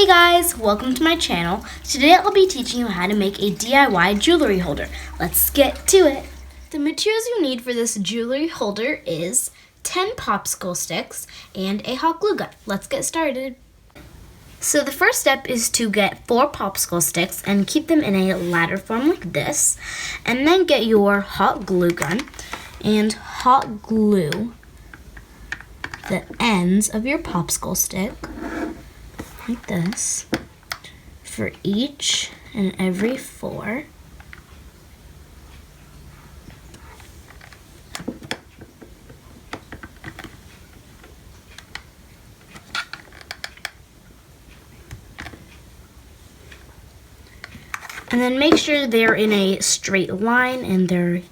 Hey guys, welcome to my channel. Today I'll be teaching you how to make a DIY jewelry holder. Let's get to it. The materials you need for this jewelry holder is 10 popsicle sticks and a hot glue gun. Let's get started. So the first step is to get 4 popsicle sticks and keep them in a ladder form like this. And then get your hot glue gun and hot glue the ends of your popsicle stick like this for each and every 4. And then make sure they're in a straight line and they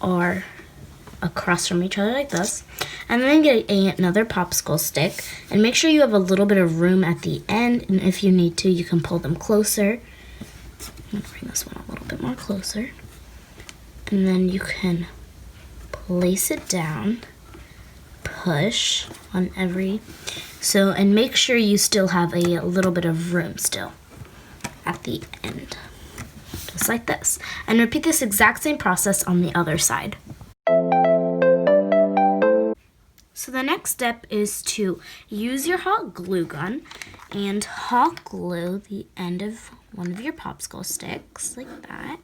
are across from each other like this. And then get another popsicle stick and make sure you have a little bit of room at the end, and if you need to, you can pull them closer. I'm gonna bring this one a little bit more closer. And then you can place it down, push on every, and make sure you still have a little bit of room still at the end. Just like this. And repeat this exact same process on the other side. So the next step is to use your hot glue gun and hot glue the end of one of your popsicle sticks like that.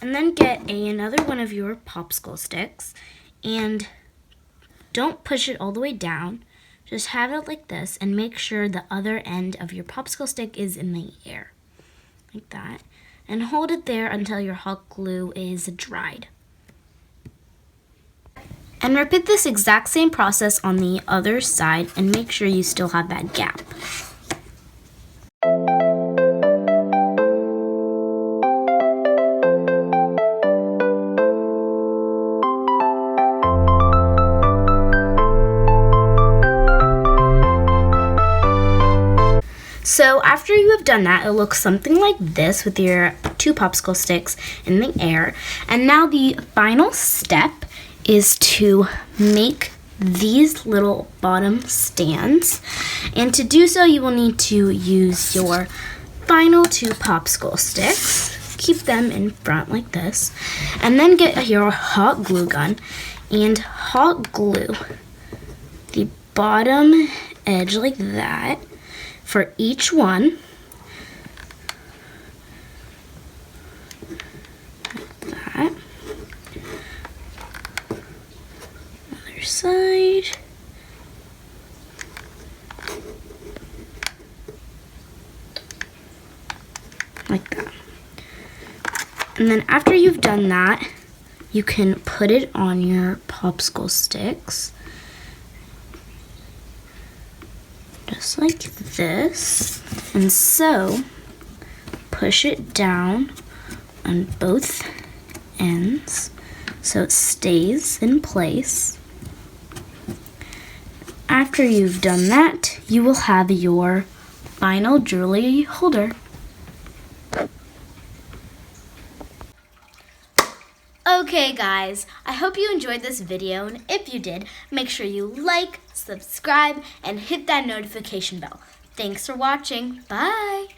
And then get another one of your popsicle sticks and don't push it all the way down. Just have it like this and make sure the other end of your popsicle stick is in the air like that. And hold it there until your hot glue is dried. And repeat this exact same process on the other side and make sure you still have that gap. So after you have done that, it looks something like this with your 2 popsicle sticks in the air. And now the final step is to make these little bottom stands. And to do so, you will need to use your final 2 popsicle sticks. Keep them in front like this. And then get your hot glue gun and hot glue the bottom edge like that for each one. Like that. Other side. Like that. And then after you've done that, you can put it on your popsicle sticks. Just like this. And so, push it down on both ends so it stays in place. After you've done that, you will have your final jewelry holder. Okay guys, I hope you enjoyed this video, and if you did, make sure you like, subscribe, and hit that notification bell. Thanks for watching. Bye!